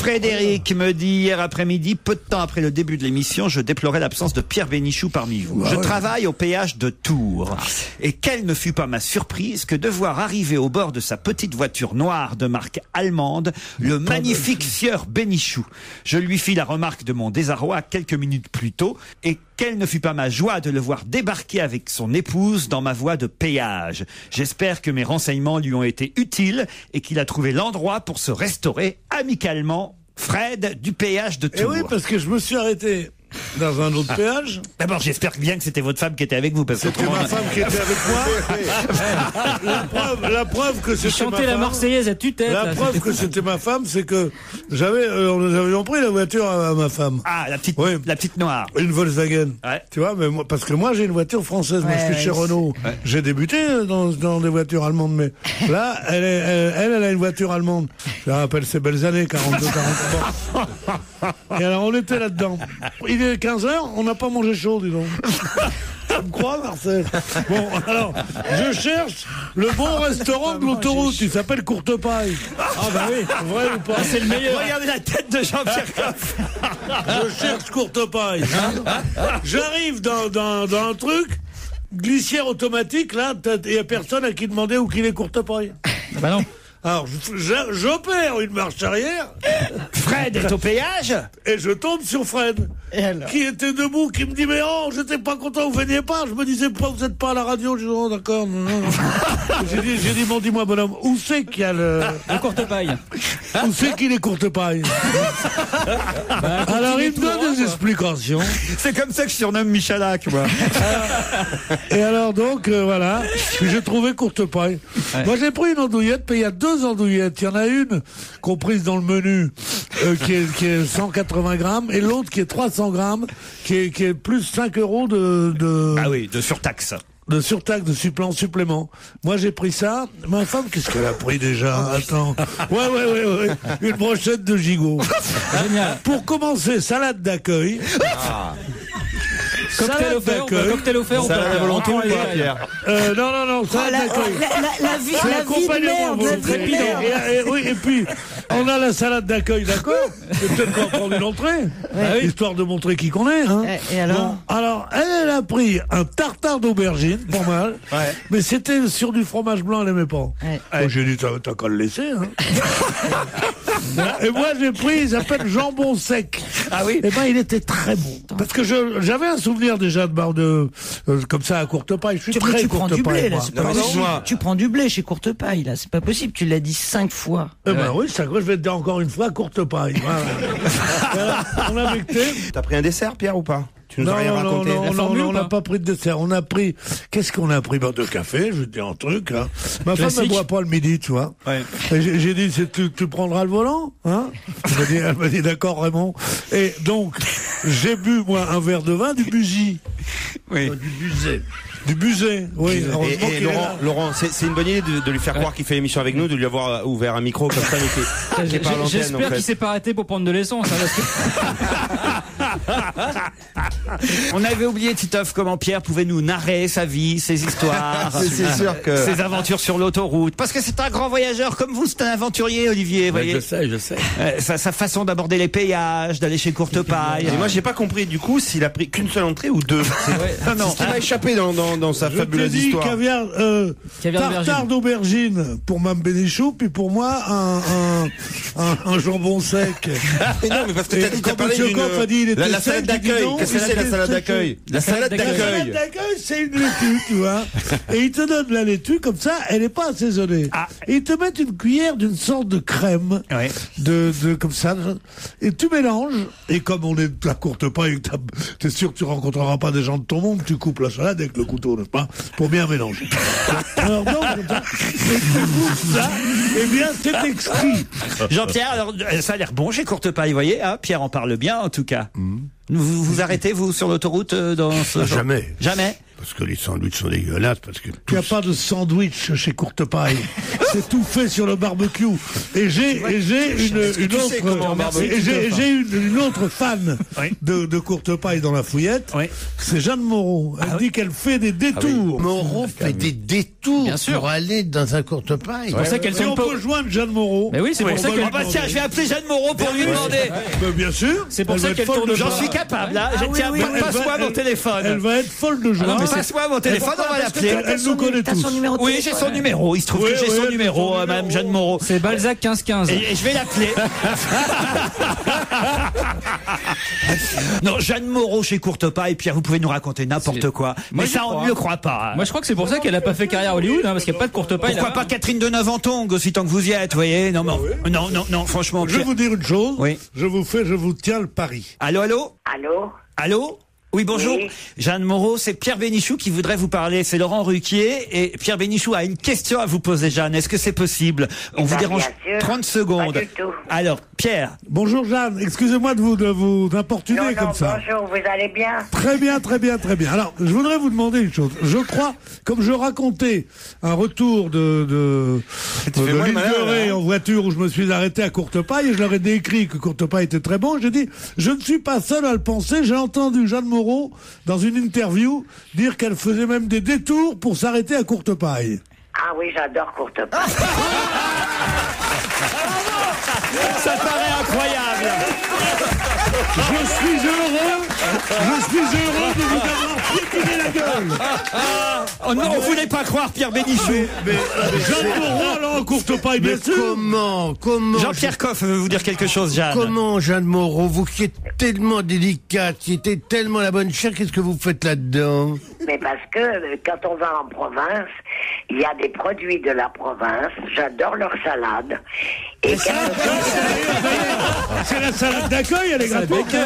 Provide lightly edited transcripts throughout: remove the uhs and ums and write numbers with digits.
Frédéric me dit hier après-midi, peu de temps après le début de l'émission, je déplorais l'absence de Pierre Bénichou parmi vous. Je travaille au péage de Tours. Et quelle ne fut pas ma surprise que de voir arriver au bord de sa petite voiture noire de marque allemande le magnifique sieur Bénichou. Je lui fis la remarque de mon désarroi quelques minutes plus tôt et quelle ne fut pas ma joie de le voir débarquer avec son épouse dans ma voie de péage. J'espère que mes renseignements lui ont été utiles et qu'il a trouvé l'endroit pour se restaurer amicalement. Fred du péage de Tours. Et oui, parce que je me suis arrêté dans un autre péage. D'abord, j'espère bien que c'était votre femme qui était avec vous. C'était ma femme qui était avec moi. La preuve que c'était ma femme. La Marseillaise à tue-tête. La preuve que c'était ma femme, c'est que nous avions pris la voiture à ma femme. Ah, la petite noire. Une Volkswagen. Ouais. Tu vois, mais parce que moi j'ai une voiture française. Moi je suis chez Renault. Ouais. J'ai débuté dans des voitures allemandes, mais là, elle a une voiture allemande. Je me rappelle ces belles années, 42, 43. Et alors on était là-dedans. Il est 15h, on n'a pas mangé chaud, dis donc. Tu me crois, Marcel? Bon, alors, je cherche le bon restaurant de l'autoroute. Il s'appelle Courtepaille. Ah bah oui, vrai ou pas? C'est le meilleur. Regardez la tête de Jean-Pierre Coff. Je cherche Courtepaille. J'arrive dans un truc, glissière automatique, là, il n'y a personne à qui demander où qu'il est Courtepaille. Bah non. Alors, j'opère une marche arrière. Fred est au péage. Et je tombe sur Fred, qui était debout, qui me dit, mais oh, j'étais pas content, vous veniez pas. Je me disais, pourquoi vous êtes pas à la radio? Je dis, oh, d'accord. J'ai dit, bon, dis-moi, bonhomme, où c'est qu'il y a le Courtepaille? Où c'est qu'il est Courtepaille? Alors, il me donne des explications. C'est comme ça que je surnomme Michalak, moi. Et alors, donc, voilà, j'ai trouvé Courtepaille. Ouais. Moi, j'ai pris une andouillette, puis il y a 2 andouillettes. Il y en a une comprise dans le menu qui est 180 grammes et l'autre qui est 300 grammes qui est plus 5 euros de Ah oui, de surtaxe. De surtaxe, de supplément. Moi, j'ai pris ça. Ma femme, qu'est-ce qu'elle a pris déjà? Attends. Ouais. Une brochette de gigot. Génial. Pour commencer, salade d'accueil. Ah. Cocktail offert, salade à volonté ou pas, Pierre? Non, salade d'accueil. La vie de merde, trépidant. Et puis, on a la salade d'accueil, d'accord? C'est peut-être qu'on va prendre une entrée, histoire de montrer qui qu'on est. Hein. Et alors? Bon, alors, elle a pris un tartare d'aubergine, pas mal, mais c'était sur du fromage blanc, elle aimait pas. Donc, j'ai dit, t'as qu'à le laisser. Hein. Et moi, j'ai pris, il s'appelle jambon sec. Ah oui? Eh ben, il était très bon. Parce que j'avais un souvenir déjà comme ça à Courtepaille. Je suis très tu prends du blé, là, c'est pas possible. moi. Tu prends du blé chez Courtepaille, là, c'est pas possible. Tu l'as dit 5 fois. Eh ben oui, ça, je vais te dire encore une fois Courtepaille. Voilà. On a becté. T'as pris un dessert, Pierre, ou pas? Tu nous as rien raconté? Non, on n'a pas pris de dessert. On a pris, qu'est-ce qu'on a pris? De café, je vais te dire un truc, hein. Ma femme ne boit pas le midi, tu vois. Ouais. J'ai dit, tu prendras le volant, hein? Elle m'a dit, d'accord, Raymond. Et donc, j'ai bu, moi, un verre de vin, du Buzy. Oui. Du Buzet, oui. Et Laurent, c'est une bonne idée de lui faire croire qu'il fait l'émission avec nous, de lui avoir ouvert un micro comme ça, mais qui est pas à l'antenne, J'espère en fait. qu'il s'est pas arrêté pour prendre de l'essence. On avait oublié, Titoff, comment Pierre pouvait nous narrer sa vie, ses histoires, c'est sûr que ses aventures sur l'autoroute. Parce que c'est un grand voyageur comme vous, c'est un aventurier, Olivier. Voyez. Je sais. Sa façon d'aborder les péages, d'aller chez Courtepaille. Et moi, j'ai pas compris, du coup, s'il a pris qu'une seule entrée ou 2. C'est ce qui m'a échappé dans sa fabuleuse histoire. Caviar tartare d'aubergine pour Mme Bénichou, puis pour moi, un jambon sec. Mais non, mais parce que t'as parlé d'une... La salade d'accueil. Qu'est-ce que c'est, la salade d'accueil? La salade d'accueil, c'est une laitue, tu vois. Et ils te donnent la laitue, comme ça, elle n'est pas assaisonnée. Et ils te mettent une cuillère d'une sorte de crème. Comme ça. Et tu mélanges. Et comme on est à Courtepaille, t'es sûr que tu rencontreras pas des gens de ton monde, tu coupes la salade avec le couteau, n'est-ce pas? Pour bien mélanger. Alors donc, et tu bouffes ça, eh bien, c'est exquis. Jean-Pierre, alors, ça a l'air bon chez Courtepaille, vous voyez, hein, Pierre en parle bien, en tout cas. Vous arrêtez, vous, sur l'autoroute, dans ce genre? Jamais. Jamais? parce que les sandwichs sont dégueulasses, parce que Il n'y a pas de sandwich chez Courtepaille. C'est tout fait sur le barbecue. Et j'ai une autre fan de Courtepaille dans la fouillette. Oui. C'est Jeanne Moreau. Elle dit qu'elle fait des détours. Moreau fait des détours Bien sûr. pour aller dans un Courtepaille. C'est pour ça qu'elle Et on tourne pas. peut joindre Jeanne Moreau. Mais oui, c'est pour ça qu'elle. Ah bah tiens, je vais appeler Jeanne Moreau pour lui demander. Mais bien sûr. C'est pour Elle ça va être qu'elle folle tourne de J'en joie. suis capable, là. Tiens, oui, oui. passe-moi mon téléphone. Elle va être folle de joie. non, mais Passe-moi mon téléphone, on va Parce que l'appeler. Elle nous connaît t'as tous. son numéro de Oui, j'ai téléphone. son numéro. Il se trouve Oui, que j'ai oui, son elle a numéro, son Madame numéro. Jeanne Moreau. C'est Balzac 15-15. Et je vais l'appeler. Non, Jeanne Moreau chez Courtepaille, Pierre, vous pouvez nous raconter n'importe quoi. Moi, Mais j'y ça, on crois. ne le croit pas. Moi, je crois que c'est pour ça qu'elle a pas fait carrière à Hollywood, parce qu'il n'y a pas de Courtepaille Pourquoi là-bas. pas Catherine Deneuve en tongue, aussi tant que vous y êtes, vous voyez? Non, non, franchement. Je vais Pierre. vous dire une chose. Oui. Je vous tiens le pari. Allô? Allô? Allô? Oui, bonjour. Oui. Jeanne Moreau, c'est Pierre Bénichou qui voudrait vous parler. C'est Laurent Ruquier. Et Pierre Bénichou a une question à vous poser, Jeanne. Est-ce que c'est possible? On vous Ben, dérange bien sûr. 30 secondes. Pas du tout. Alors, Pierre. Bonjour Jeanne. Excusez-moi de vous importuner Non, comme ça. bonjour, vous allez bien? Très bien, très bien, très bien. Alors, je voudrais vous demander une chose. Je crois, comme je racontais un retour de fais moins le l'île malin, de Ré là, hein. en voiture où je me suis arrêté à Courtepaille et je leur ai décrit que Courtepaille était très bon. J'ai dit, je ne suis pas seul à le penser. J'ai entendu Jeanne Moreau, dans une interview, dire qu'elle faisait même des détours pour s'arrêter à Courtepaille. Ah oui, j'adore Courtepaille. Ça paraît incroyable. Je suis heureux de vous avoir piétiné la gueule. Oh non, on voulait pas croire Pierre Bénichou. Jeanne Moreau, alors en Courtepaille, bien Mais sûr. comment Jean-Pierre Coff veut vous dire quelque chose, Jeanne. Comment, Jeanne Moreau, vous qui êtes tellement délicate, qui était tellement la bonne chère, qu'est-ce que vous faites là-dedans? Mais parce que quand on va en province, il y a des produits de la province. J'adore leur salade. Et C'est la salade d'accueil, elle est gratuite.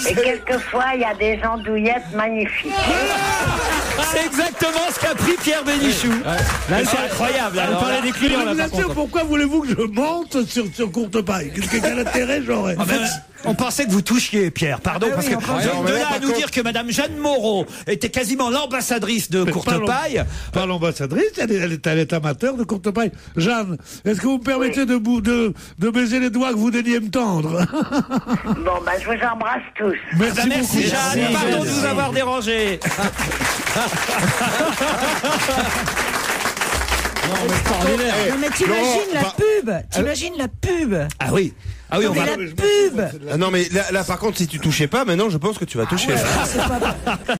et quelquefois, il y a des andouillettes magnifiques. C'est exactement ce qu'a pris Pierre Bénichou. C'est incroyable. On Alors, parlait des Je clients là, vous par assure, contre. pourquoi voulez-vous que je monte sur Courtepaille? Quel intérêt j'aurais? En fait, on pensait que vous touchiez, Pierre. Pardon, parce que de là à nous dire que Madame Jeanne Moreau était quasiment l'ambassadrice de Courtepaille. Pas l'ambassadrice, elle est amateur de Courtepaille. Jeanne, est-ce que vous me permettez de baiser les doigts que vous daigniez me tendre? Bon, ben, je vous embrasse tous. Merci, Merci beaucoup. Jeanne, pardon de vous avoir dérangé. Non, mais t'imagines la pub. T'imagines la pub. Ah oui. Ah oui, on Mais va. la pub. Ah non, mais là, par contre, si tu touchais pas, maintenant, je pense que tu vas toucher. C'est pas